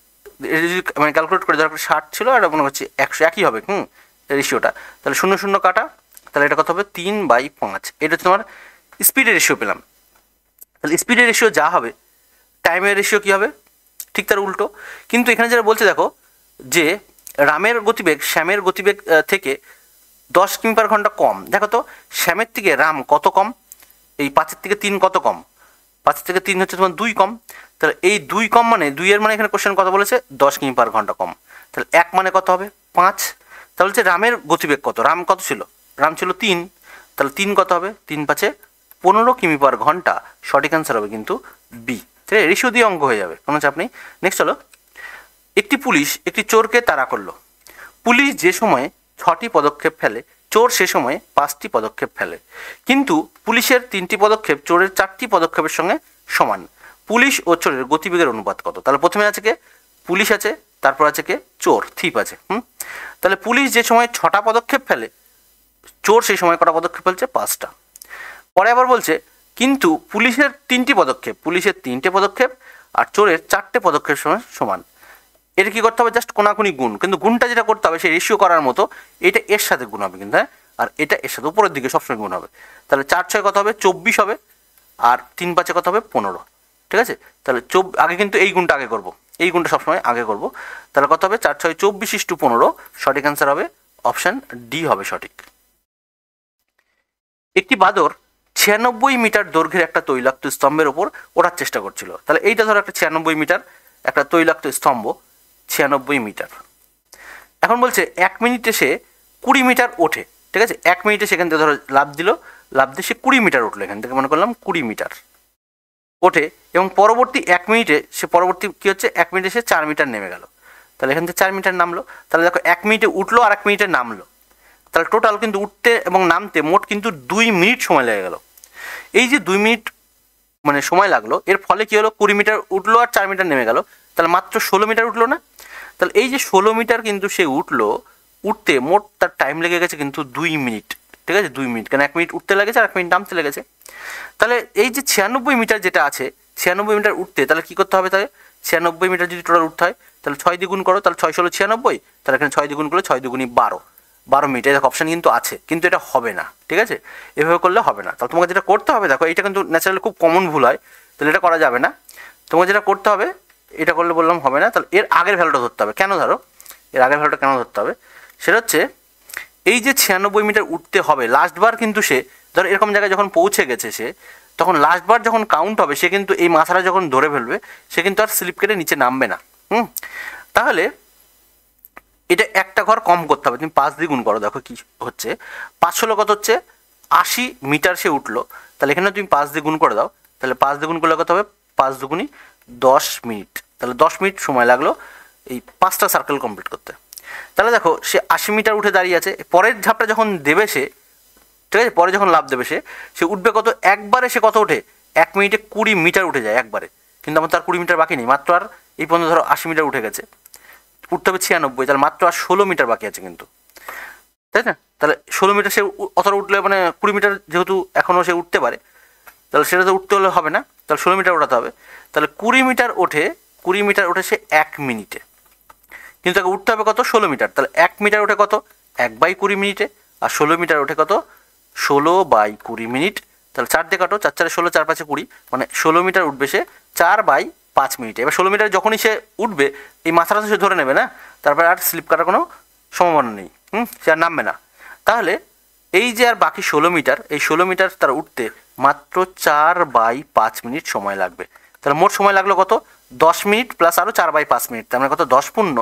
Speaker 1: যদি মানে ক্যালকুলেট করে, ধরো 60 ছিল আর মনে করছি 100, একই হবে রেশিওটা, তাহলে 0 0 কাটা, তাহলে এটা কত হবে 3/5, এটা হচ্ছে তোমার স্পিডের রেশিও পেলাম। তাহলে স্পিডের রেশিও যা হবে টাইমের রেশিও কী হবে, ঠিক তার উল্টো। কিন্তু এখানে যেটা বলছে দেখো যে রামের গতিবেগ শ্যামের গতিবেগ থেকে 10 কিমি/ঘন্টা কম। দেখো তো শ্যামের থেকে রাম কত কম, এই 5-এর থেকে 3 কত কম, 5 থেকে 3 হচ্ছে তোমার 2 কম, তাহলে এই 2 কম মানে 2-এর মানে এখানে কোশ্চেন কত বলেছে, 10 কিমি/ঘন্টা কম, তাহলে 1 মানে কত হবে 5। তাহলে হচ্ছে রামের গতিবেগ কত, রাম কত ছিল, রাম ছিল 3, তাহলে 3 কত হবে, 3×5 15 কিমি/ঘন্টা, সঠিক অ্যান্সার হবে কিন্তু বি। ঠিক আছে, রেশিও দিয়ে অঙ্ক হয়ে যাবে, কোনো চাপ নেই। নেক্সট হলো, একটি পুলিশ একটি চোরকে তাড়া করলো, পুলিশ যে সময়ে 6টি পদক্ষেপ ফেলে, চোর সে সময়ে 5টি পদক্ষেপ ফেলে, কিন্তু পুলিশের 3টি পদক্ষেপ চোরের 4টি পদক্ষেপের সঙ্গে সমান, পুলিশ ও চোরের গতিবেগের অনুপাত কত? তাহলে প্রথমে আছে কে, পুলিশ আছে, তারপর আছে কে, চোর, থিপ আছে। তাহলে পুলিশ যে সময় 6টা পদক্ষেপ ফেলে, চোর সেই সময় কটা পদক্ষেপ ফেলছে, 5টা। পরে আবার বলছে কিন্তু পুলিশের 3টি পদক্ষেপ, পুলিশের 3টে পদক্ষেপ আর চোরের 4টে পদক্ষেপ সমান। এটা কী করতে হবে, জাস্ট কোনাকুনি গুণ, কিন্তু গুণটা যেটা করতে হবে সেই রেশিও করার মতো, এটা এর সাথে গুণ হবে কিন্তু, হ্যাঁ, আর এটা এর সাথে উপরের দিকে সবসময় গুণ হবে। তাহলে 4-6 কত হবে, 24 হবে, আর 3-5 কত হবে, 15। ঠিক আছে, তাহলে আগে কিন্তু এই গুণটা আগে করব, এই গুণটা সবসময় আগে করব। তাহলে কত হবে, 4-6 24:15, সঠিক অ্যান্সার হবে অপশান ডি হবে সঠিক। একটি বাদর 96 মিটার দৈর্ঘ্যের একটা তৈলাক্ত স্তম্ভের ওপর ওঠার চেষ্টা করছিল। তাহলে এইটা ধরো একটা 96 মিটার একটা তৈলাক্ত স্তম্ভ, 96 মিটার। এখন বলছে 1 মিনিটে সে 20 মিটার ওঠে। ঠিক আছে, 1 মিনিটে সেখান থেকে ধরো লাফ দিয়ে সে 20 মিটার উঠলো, এখান থেকে মনে করলাম 20 মিটার ওঠে, এবং পরবর্তী 1 মিনিটে সে কী হচ্ছে, 1 মিনিটে সে 4 মিটার নেমে গেল। তাহলে এখান থেকে 4 মিটার নামলো। তাহলে দেখো 1 মিনিটে উঠলো আর 1 মিনিটে নামলো, তাহলে টোটাল কিন্তু উঠতে এবং নামতে মোট কিন্তু 2 মিনিট সময় লেগে গেল। এই যে 2 মিনিট মানে সময় লাগলো, এর ফলে কী হলো, 20 মিটার উঠলো আর 4 মিটার নেমে গেল, তাহলে মাত্র 16 মিটার উঠলো না। তাহলে এই যে 16 মিটার কিন্তু সে উঠতে মোট তার টাইম লেগে গেছে কিন্তু 2 মিনিট। ঠিক আছে, 2 মিনিট, কারণ 1 মিনিট উঠতে লেগেছে আর 1 মিনিট নামতে লেগেছে। তাহলে এই যে 96 মিটার যেটা আছে, 96 মিটার উঠতে তাহলে কী করতে হবে, তাহলে 96 মিটার যদি টোটাল উঠতে হয় তাহলে 6 দিয়ে গুণ করো, তাহলে 6 ষোলো 96, তাহলে এখানে 6 দিয়ে গুণ করলে 6 দুগুণী 12 মিনিট। দেখো অপশান কিন্তু আছে, কিন্তু এটা হবে না। ঠিক আছে, এভাবে করলে হবে না। তাহলে তোমাকে যেটা করতে হবে, দেখো এটা কিন্তু ন্যাচারালি খুব কমন ভুল হয়, তাহলে এটা করা যাবে না। তোমাকে যেটা করতে হবে, এটা করলে বললাম হবে না, তাহলে এর আগের ভ্যালুটা ধরতে হবে। কেন ধরো, এর আগের ভ্যালুটা কেন ধরতে হবে, সেটা হচ্ছে এই যে 96 মিটার উঠতে হবে, লাস্টবার কিন্তু সে ধরো এরকম জায়গায় যখন পৌঁছে গেছে সে, তখন লাস্টবার যখন কাউন্ট হবে সে কিন্তু এই মাথাটা যখন ধরে ফেলবে, সে কিন্তু আর স্লিপ কেটে নিচে নামবে না। তাহলে এটা একটা ঘর কম করতে হবে, তুমি 5 দিয়ে গুণ করো, দেখো কি হচ্ছে, 5 ষোলো কত হচ্ছে, 80 মিটার সে উঠলো। তাহলে এখানে তুমি 5 দিয়ে গুণ করে দাও, তাহলে 5 দিয়ে গুণ করলে কত হবে, 5 দুগুণী 10 মিনিট, তাহলে 10 মিনিট সময় লাগলো এই 5টা সার্কেল কমপ্লিট করতে। তাহলে দেখো সে 80 মিটার উঠে দাঁড়িয়ে আছে, পরের ঝাপটা যখন দেবে সে, ঠিক আছে, পরে যখন লাফ দেবে সে উঠবে কত, একবারে সে কত ওঠে, 1 মিনিটে 20 মিটার উঠে যায় একবারে। কিন্তু আমার তার 20 মিটার বাকি নেই, মাত্র আর এই পর্যন্ত ধরো 80 মিটার উঠে গেছে, উঠতে হবে 96, তাহলে মাত্র আর 16 মিটার বাকি আছে কিন্তু, তাই না? তাহলে 16 মিটার সে অতটা উঠলে মানে 20 মিটার যেহেতু এখনও সে উঠতে পারে, তাহলে সেটা তো উঠতে হলে হবে না, তাহলে 16 মিটার ওঠাতে হবে। তাহলে 20 মিটার ওঠে সে 1 মিনিটে, কিন্তু তাকে উঠতে হবে কত, 16 মিটার। তাহলে 1 মিটার ওঠে কত, 1/20 মিনিটে, আর 16 মিটার ওঠে কত, 16/20 মিনিট। তাহলে 4 দিয়ে কাটো, 4 4 16, 4 5 20, মানে 16 মিটার উঠবে সে 4/5 মিনিটে। এবার 16 মিটার যখনই সে উঠবে, এই মাথাটা তো সে ধরে নেবে না, তারপরে আর স্লিপ কাটার কোনো সম্ভাবনা নেই, সে আর নামবে না। তাহলে এই যে আর বাকি 16 মিটার, এই 16 মিটার তার উঠতে মাত্র 4/5 মিনিট সময় লাগবে। তাহলে মোট সময় লাগলো কত, 10 মিনিট প্লাস আরও 4/5 মিনিট, তার মানে কত, 10 পূর্ণ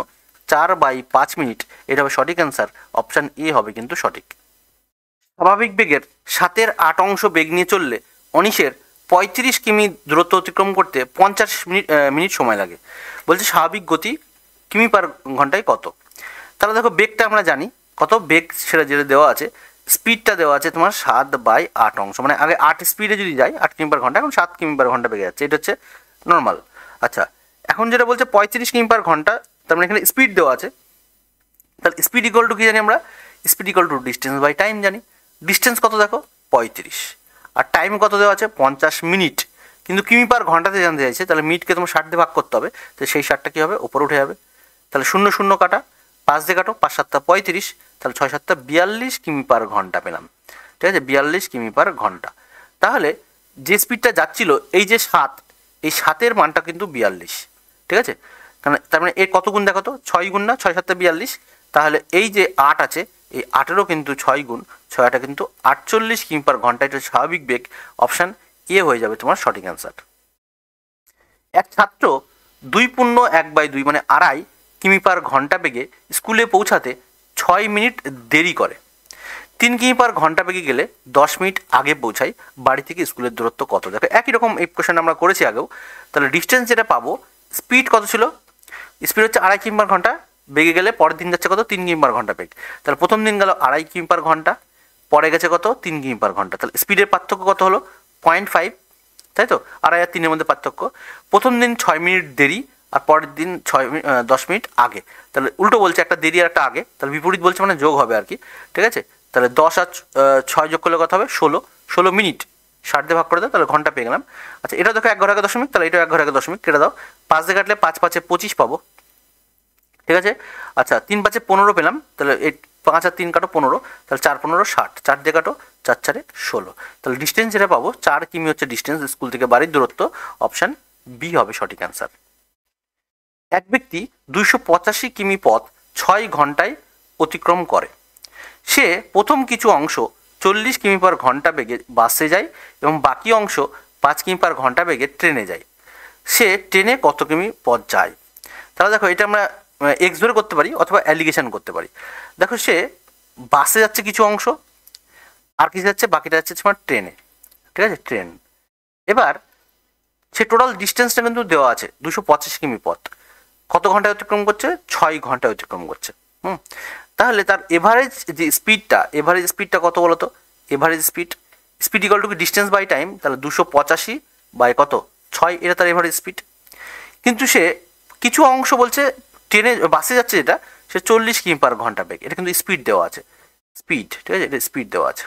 Speaker 1: 4/5 মিনিট। এটা হবে সঠিক অ্যান্সার, অপশান এ হবে কিন্তু সঠিক। স্বাভাবিক বেগের 7/8 বেগ নিয়ে চললে অনিশের 35 কিমি দূরত্ব অতিক্রম করতে 50 মিনিট সময় লাগে। বলছে স্বাভাবিক গতি কিমি পার ঘন্টায় কত। তাহলে দেখো বেগটা আমরা জানি কত, বেগ সেটা যেটা দেওয়া আছে, স্পিডটা দেওয়া আছে তোমার 7/8, মানে আগে 8 স্পিডে যদি যায় 8 কিমি/ঘন্টা, এখন 7 কিমি/ঘন্টা বেগে যাচ্ছে, এটা হচ্ছে নর্মাল। আচ্ছা, এখন যেটা বলছে 35 কিমি/ঘন্টা, তার মানে এখানে স্পিড দেওয়া আছে, তাহলে স্পিড ইকুয়াল টু কী জানি আমরা, speed equal to distance by time জানি। ডিস্টেন্স কত দেখো 35, আর টাইম কত দেওয়া আছে 50 মিনিট, কিন্তু কিমি/ঘন্টাতে জানতে চাইছে, তাহলে মিনিটকে তোমার 60 দিয়ে ভাগ করতে হবে, তো সেই 60টা কী হবে, ওপরে উঠে যাবে। তাহলে 0 0 কাটা, 5 দিয়ে কাটো, 5 7 35, তাহলে 6 7 42 কিমি/ঘন্টা পেলাম, ঠিক আছে, 42 কিমি/ঘন্টা। তাহলে যে স্পিডটা যাচ্ছিল, এই যে 7, এই 7-এর মানটা কিন্তু 42, ঠিক আছে, কারণ তার মানে এর কত গুণ দেখো তো, 6 গুণ না, 6 7 42, তাহলে এই যে 8 আছে, এই 8-এরও কিন্তু 6 গুণ, 6 8 কিন্তু 48 কিমি/ঘন্টা, এটা স্বাভাবিক বেগ, অপশান এ হয়ে যাবে তোমার সঠিক অ্যান্সার। এক ছাত্র 2 পূর্ণ 1/2 মানে 2.5 কিমি/ঘন্টা বেগে স্কুলে পৌঁছাতে 6 মিনিট দেরি করে। 3 কিমি/ঘন্টা বেগে গেলে 10 মিনিট আগে পৌঁছায়, বাড়ি থেকে স্কুলের দূরত্ব কত। দেখো একই রকম এই কোশ্চেন আমরা করেছি আগেও। তাহলে ডিস্টেন্স যেটা পাবো, স্পিড কত ছিল, স্পিড হচ্ছে 2.5 কিমি/ঘন্টা বেগে গেলে, পরের দিন যাচ্ছে কত, 3 কিমি/ঘন্টা বেগ। তাহলে প্রথম দিন গেল 2.5 কিমি/ঘন্টা, পরে গেছে কত, 3 কিমি/ঘন্টা। তাহলে স্পিডের পার্থক্য কত হলো, 0.5, তাই তো, 2.5 আর 3-এর মধ্যে পার্থক্য। প্রথম দিন 6 মিনিট দেরি, আর পরের দিন 10 মিনিট আগে। তাহলে উল্টো বলছে, একটা দেরি আর একটা আগে, তাহলে বিপরীত বলছে মানে যোগ হবে আর কি, ঠিক আছে। তাহলে 10 আর 6 যোগ করলে কত হবে, 16 মিনিট, 60 দিয়ে ভাগ করে দাও, তাহলে ঘন্টা পেয়ে গেলাম। আচ্ছা, এটা দেখো 1 ঘর 1 দশমিক, তাহলে এটা 1 ঘর 1 দশমিক কেটে দাও, 5 দিয়ে কাটলে 5 5 25 পাবো, ঠিক আছে। আচ্ছা, 3 5 15 পেলাম, তাহলে এই 5 আর 3 কাটো 15, তাহলে 4 15 60, 4 দিয়ে কাটো, 4 4 16, তাহলে ডিস্টেন্স যেটা পাবো 4 কিমি হচ্ছে ডিস্টেন্স, স্কুল থেকে বাড়ির দূরত্ব, অপশান বি হবে সঠিক অ্যান্সার। এক ব্যক্তি 285 কিমি পথ 6 ঘন্টায় অতিক্রম করে। সে প্রথম কিছু অংশ 40 কিমি/ঘন্টা বেগে বাসে যায় এবং বাকি অংশ 5 কিমি/ঘন্টা বেগে ট্রেনে যায়। সে ট্রেনে কত কিমি পথ যায়। তাহলে দেখো এটা আমরা এক্স ধরে করতে পারি অথবা অ্যালিগেশন করতে পারি। দেখো সে বাসে যাচ্ছে কিছু অংশ, আর কিছু যাচ্ছে, বাকিটা যাচ্ছে তোমার ট্রেনে, ঠিক আছে, ট্রেন। এবার সে টোটাল ডিস্টেন্সটা কিন্তু দেওয়া আছে 285 কিমি পথ, কত ঘন্টায় অতিক্রম করছে, 6 ঘন্টায় অতিক্রম করছে। তাহলে তার এভারেজ যে স্পিডটা কত বলো তো, এভারেজ স্পিড ইকুয়াল টু কি ডিস্টেন্স বাই টাইম, তাহলে 285 বাই কত 6, এটা তার এভারেজ স্পিড। কিন্তু সে কিছু অংশ বলছে ট্রেনে বাসে যাচ্ছে যেটা, সে 40 কিমি/ঘন্টা বেগ, এটা কিন্তু স্পিড দেওয়া আছে, স্পিড, ঠিক আছে, এটা স্পিড দেওয়া আছে।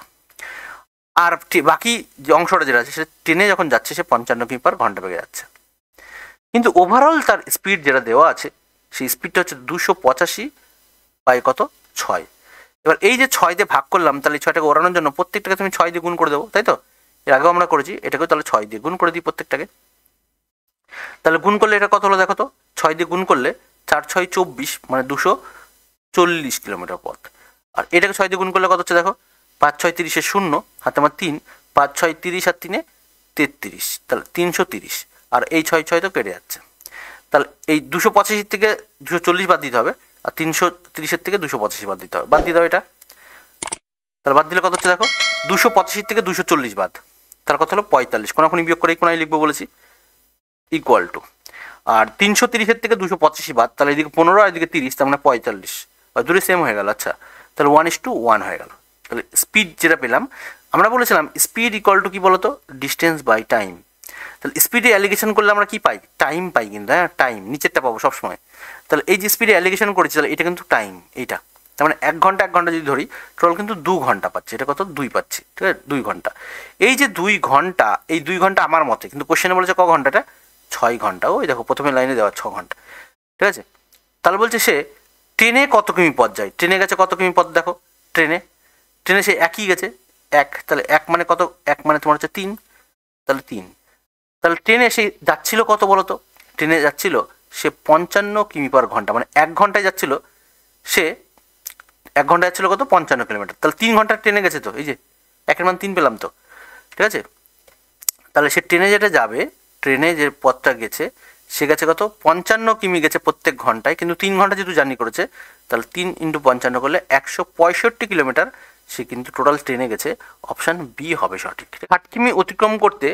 Speaker 1: আর বাকি যে অংশটা যেটা আছে সেটা ট্রেনে যখন যাচ্ছে সে 55 কিমি/ঘন্টা বেগে যাচ্ছে। কিন্তু ওভারঅল তার স্পিড যেটা দেওয়া আছে, সেই স্পিডটা হচ্ছে 285 বাই কত 6। এবার এই যে 6 দিয়ে ভাগ করলাম, তাহলে 6টাকে ওড়ানোর জন্য প্রত্যেকটাকে তুমি 6 দিয়ে গুণ করে দেবো, তাই তো, এর আগেও আমরা করেছি, এটাকেও তাহলে 6 দিয়ে গুণ করে দিই প্রত্যেকটাকে। তাহলে গুণ করলে এটা কত হলো দেখো তো, 6 দিয়ে গুণ করলে 4 6 24, মানে 240 কিলোমিটার পথ। আর এটাকে 6 দিয়ে গুণ করলে কত হচ্ছে দেখো, 5 6 30 0, হাতে আমার 3, 5 6 30 আর 3 33, তাহলে 330, আর এই 6 6 তো কেটে যাচ্ছে। তাহলে এই 285 থেকে 240 বাদ দিতে হবে, আর 330 থেকে 285 বাদ দিতে হবে, বাদ দিতে হবে এটা। তাহলে বাদ দিলে কত হচ্ছে দেখো, 285 থেকে 240 বাদ, তার কত হলো 45, কোনাকুনি বিয়োগ করে কোনায় লিখবো বলেছি, ইকুয়াল টু আর 330-এর থেকে 285 বাদ, তাহলে এদিকে 15 আর এদিকে 30, তার মানে 45, দুটো সেম হয়ে গেল। আচ্ছা, তাহলে 1:1 হয়ে গেল। তাহলে স্পিড যেটা পেলাম, আমরা বলেছিলাম স্পিড ইকুয়াল টু কি বলতো, ডিস্টেন্স বাই টাইম। তাহলে স্পিডে অ্যালিগেশন করলে আমরা কি পাই, টাইম পাই কিন্তু, হ্যাঁ টাইম নিচেরটা পাবো সবসময়। তাহলে এই যে স্পিডে অ্যালিগেশন করেছি, তাহলে এটা কিন্তু টাইম, এইটা তার মানে 1 ঘন্টা 1 ঘন্টা যদি ধরি, টোটাল কিন্তু 2 ঘন্টা পাচ্ছি। এটা কত, 2 পাচ্ছি, ঠিক আছে, 2 ঘন্টা। এই যে 2 ঘন্টা, এই 2 ঘন্টা আমার মতে, কিন্তু কোশ্চেনে বলেছে ক ঘন্টাটা, 6 ঘন্টা। ওই দেখো প্রথমে লাইনে দেওয়া 6 ঘন্টা, ঠিক আছে। তাহলে বলছে সে ট্রেনে কত কিমি পথ যায়, ট্রেনে গেছে কত কিমি পথ, দেখো ট্রেনে সে একই গেছে 1, তাহলে 1 মানে কত, 1 মানে তোমার হচ্ছে 3, তাহলে 3। তাহলে ট্রেনে সে যাচ্ছিল কত বলো তো, ট্রেনে যাচ্ছিল সে 55 কিমি পার ঘন্টা, মানে 1 ঘন্টায় যাচ্ছিল সে, 1 ঘন্টা যাচ্ছিল কত, 55 কিলোমিটার। তাহলে 3 ঘন্টা ট্রেনে গেছে, তো এই যে 1-এর মান 3 পেলাম তো, ঠিক আছে। তাহলে সে ট্রেনে যেটা যাবে, ট্রেনে যে পথটা গেছে, সে গেছে কত, 55 কিমি গেছে প্রত্যেক ঘন্টায়, কিন্তু 3 ঘন্টা যেহেতু জার্নি করেছে, তাহলে 3 × 55 করলে 165 কিলোমিটার সে কিন্তু টোটাল ট্রেনে গেছে। অপশান বি হবে সঠিক। 60 কিমি অতিক্রম করতে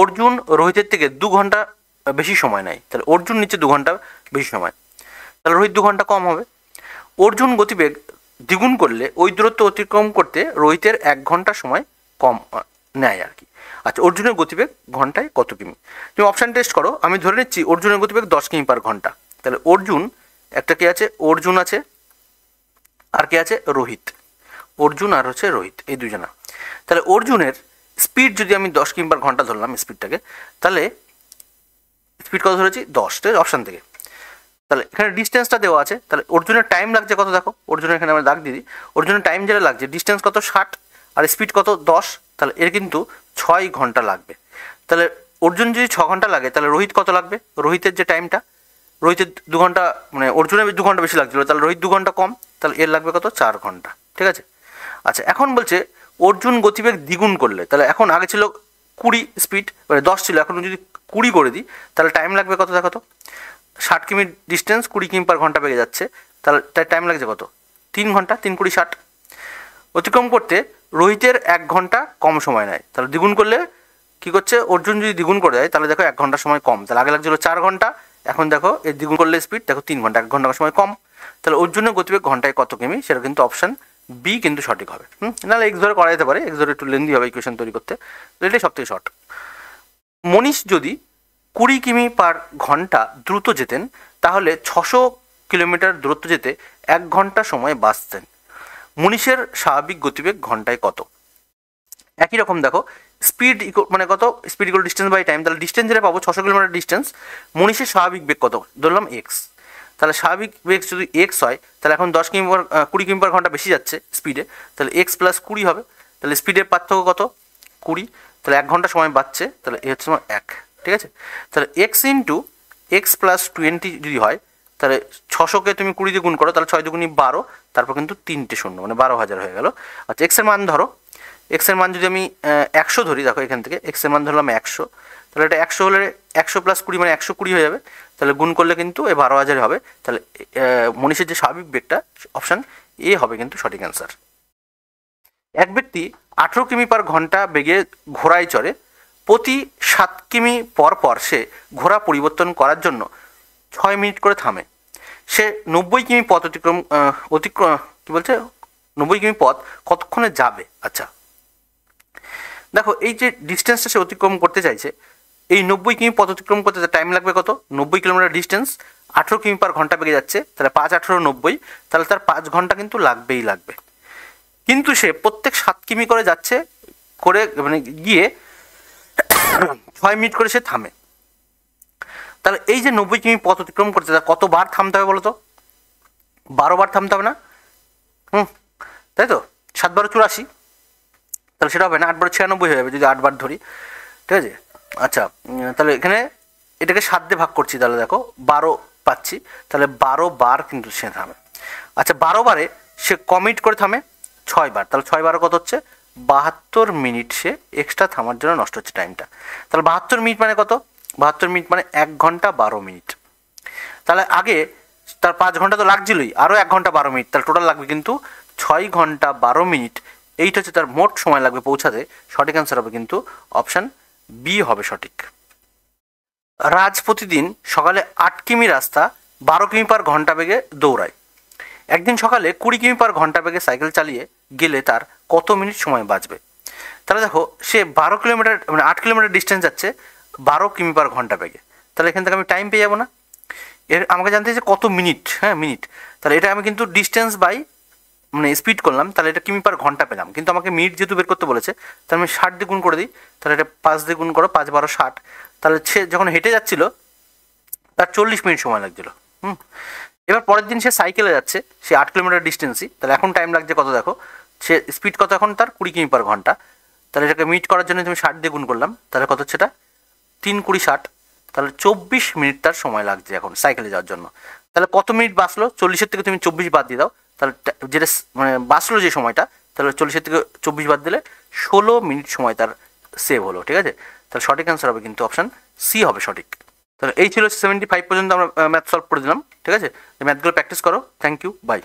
Speaker 1: অর্জুন রোহিতের থেকে 2 ঘন্টা বেশি সময় নেয়, তাহলে অর্জুন নিচ্ছে 2 ঘন্টা বেশি সময়, তাহলে রোহিত 2 ঘন্টা কম হবে। অর্জুন গতিবেগ দ্বিগুণ করলে ওই দূরত্ব অতিক্রম করতে রোহিতের 1 ঘন্টা সময় কম নেয় আর কি। আচ্ছা, অর্জুনের গতিবেগ ঘন্টায় কত কিমি, তুমি অপশান টেস্ট করো। আমি ধরে নিচ্ছি অর্জুনের গতিবেগ 10 কিমি পার ঘন্টা। তাহলে অর্জুন, একটা কে আছে, অর্জুন আছে, আর কে আছে, রোহিত। অর্জুন আর হচ্ছে রোহিত, এই দুজনা। তাহলে অর্জুনের স্পিড যদি আমি 10 কিমি পার ঘন্টা ধরলাম স্পিডটাকে, তাহলে স্পিড কত ধরেছি, 10, ঠিক আছে, অপশান থেকে। তাহলে এখানে ডিস্টেন্সটা দেওয়া আছে, তাহলে অর্জুনের টাইম লাগছে কত, দেখো অর্জুনের এখানে আমরা দাগ দিয়ে দিই, অর্জুনের টাইম যেটা লাগছে, ডিস্টেন্স কত 60 আর স্পিড কত 10, তাহলে এর কিন্তু 6 ঘন্টা লাগবে। তাহলে অর্জুন যদি 6 ঘন্টা লাগে, তাহলে রোহিত কত লাগবে, রোহিতের যে টাইমটা, রোহিতের 2 ঘন্টা, মানে অর্জুনের 2 ঘন্টা বেশি লাগছিলো, তাহলে রোহিত 2 ঘন্টা কম, তাহলে এর লাগবে কত, 4 ঘন্টা, ঠিক আছে। আচ্ছা, এখন বলছে অর্জুন গতিবেগ দ্বিগুণ করলে, তাহলে এখন আগে ছিল 20 স্পিড, মানে 10 ছিল, এখন যদি 20 করে দিই, তাহলে টাইম লাগবে কত, দেখো তো 60 কিমি ডিস্টেন্স 20 কিমি পার ঘন্টা বেগে যাচ্ছে, তাহলে তার টাইম লাগছে কত, 3 ঘন্টা, 3 × 20 = 60। অতিক্রম করতে রোহিতের 1 ঘন্টা কম সময় নেয়, তাহলে দ্বিগুণ করলে কী করছে, অর্জুন যদি দ্বিগুণ করে দেয়, তাহলে দেখো 1 ঘন্টা সময় কম, তাহলে আগে লাগছিল 4 ঘন্টা, এখন দেখো এর দ্বিগুণ করলে স্পিড দেখো 3 ঘন্টা, 1 ঘন্টা সময় কম। তাহলে অর্জুনের গতিবেগ ঘন্টায় কত কিমি, সেটা কিন্তু অপশান বি কিন্তু সঠিক হবে। নাহলে এক্স ধরে করা যেতে পারে, এক্স ধরে একটু লেন্দি হবে ইকুয়েশন তৈরি করতে, এটাই সব থেকে শর্ট। মনীষ যদি 20 কিমি পার ঘন্টা দ্রুত যেতেন, তাহলে 600 কিলোমিটার দূরত্ব যেতে 1 ঘন্টা সময় বাঁচতেন। মনীষের স্বাভাবিক গতিবেগ ঘন্টায় কত, একই রকম দেখো, স্পিড মানে কত, speed equal distance by time, তাহলে ডিস্টেন্স যেটা পাবো 600 কিলোমিটার ডিস্টেন্স, মনীষের স্বাভাবিক বেগ কত ধরলাম এক্স, তাহলে স্বাভাবিক বেগ যদি এক্স হয়, তাহলে এখন 10 কিমি পার 20 কিমি পার ঘন্টা বেশি যাচ্ছে স্পিডে, তাহলে এক্স প্লাস 20 হবে, তাহলে স্পিডের পার্থক্য কত, 20, তাহলে 1 ঘন্টা সময় বাঁচছে, তাহলে এ হচ্ছে আমার 1, ঠিক আছে। তাহলে এক্স ইন্টু এক্স প্লাস 20 যদি হয়, তাহলে 600কে তুমি 20 দিয়ে গুণ করো, তাহলে 6 দুগুণি 12, তারপর কিন্তু 3টে শূন্য, মানে 12,000 হয়ে গেল। আচ্ছা, এক্সের মান ধরো, এক্সের মান যদি আমি 100 ধরি, দেখো এখান থেকে এক্সের মান ধরলাম 100, তাহলে এটা 100 হলে 100 প্লাস 20 মানে 120 হয়ে যাবে, তাহলে গুণ করলে কিন্তু এই 12,000 হবে। তাহলে মনীষের যে স্বাভাবিক বেগটা, অপশান এ হবে কিন্তু সঠিক অ্যান্সার। এক ব্যক্তি 18 কিমি পার ঘন্টা বেগে ঘোড়ায় চড়ে, প্রতি 7 কিমি পর পর সে ঘোড়া পরিবর্তন করার জন্য 6 মিনিট করে থামে। সে 90 কিমি পথ অতিক্রম কী বলছে, 90 কিমি পথ কতক্ষণে যাবে। আচ্ছা, দেখো এই যে ডিস্টেন্সটা সে অতিক্রম করতে চাইছে, এই 90 কিমি পথ অতিক্রম করতে টাইম লাগবে কত, 90 কিলোমিটার ডিস্টেন্স 18 কিমি পার ঘন্টা বেগে যাচ্ছে, তাহলে 5 × 18 = 90, তাহলে তার 5 ঘন্টা কিন্তু লাগবেই লাগবে। কিন্তু সে প্রত্যেক 7 কিমি করে যাচ্ছে, করে মানে গিয়ে 6 মিনিট করে সে থামে। তাহলে এই যে 90 কিমি পথ অতিক্রম করতে তার কতবার থামতে হবে বলো তো, 12 বার থামতে হবে না, তাই তো, 7 × 12 = 84, তাহলে সেটা হবে না, 8 × 12 = 96 হয়ে যাবে যদি 8 বার ধরি, ঠিক আছে। আচ্ছা, তাহলে এখানে এটাকে 7 দিয়ে ভাগ করছি, তাহলে দেখো 12 পাচ্ছি, তাহলে 12 বার কিন্তু সে থামে। আচ্ছা, 12 বারে সে কমিট করে থামে 6 বার, তাহলে 6 বার কত হচ্ছে, 72 মিনিট সে এক্সট্রা থামার জন্য নষ্ট হচ্ছে টাইমটা। তাহলে 72 মিনিট মানে কত, 72 মিনিট মানে 1 ঘন্টা 12 মিনিট। তাহলে আগে তার 5 ঘন্টা তো লাগছিলই, আরও 1 ঘন্টা 12 মিনিট, তাহলে টোটাল লাগবে কিন্তু 6 ঘন্টা 12 মিনিট, এইটা হচ্ছে তার মোট সময় লাগবে পৌঁছাতে। সঠিক অ্যান্সার হবে কিন্তু অপশান বি হবে সঠিক। রাজ প্রতিদিন সকালে 8 কিমি রাস্তা 12 কিমি/ঘন্টা বেগে দৌড়ায়। একদিন সকালে 20 কিমি/ঘন্টা বেগে সাইকেল চালিয়ে গেলে তার কত মিনিট সময় বাঁচবে? তাহলে দেখো, সে 12 কিলোমিটার মানে 8 কিলোমিটার ডিস্টেন্স যাচ্ছে 12 কিমি/ঘন্টা বেগে, তাহলে এখান থেকে আমি টাইম পেয়ে যাবো না? এর আমাকে জানতে যে কত মিনিট, হ্যাঁ মিনিট, তাহলে এটা আমি কিন্তু ডিস্টেন্স বাই মানে স্পিড করলাম, তাহলে এটা কিমি/ঘন্টা পেলাম, কিন্তু আমাকে মিনিট যেহেতু বের করতে বলেছে, তাহলে আমি 60 দিয়ে গুণ করে দিই, তাহলে এটা 5 দিয়ে গুণ করো, 5 × 12 = 60, তাহলে সে যখন হেঁটে যাচ্ছিল তার 40 মিনিট সময় লাগছিল। এবার পরের দিন সে সাইকেলে যাচ্ছে, সে 8 কিলোমিটার ডিস্টেন্সই, তাহলে এখন টাইম লাগছে কত দেখো, সে স্পিড কত এখন তার 20 কিমি/ঘন্টা, তাহলে এটাকে মিট করার জন্য তুমি 60 দিয়ে গুণ করলাম, তাহলে কত হচ্ছে এটা 3×20 = 60, তাহলে 24 মিনিট তার সময় লাগছে এখন সাইকেলে যাওয়ার জন্য। তাহলে কত মিনিট বাঁচলো? 40-এর থেকে তুমি 24 বাদ দিয়ে দাও, তাহলে যেটা মানে বাঁচলো যে সময়টা, তাহলে 40-এর থেকে 24 বাদ দিলে 16 মিনিট সময় তার সেভ হলো। ঠিক আছে, তাহলে সঠিক অ্যান্সার হবে কিন্তু অপশান সি হবে সঠিক। তাহলে এই ছিল 75 পর্যন্ত আমরা ম্যাথ সলভ করে দিলাম। ঠিক আছে, ম্যাথগুলো প্র্যাকটিস করো। Thank you, by.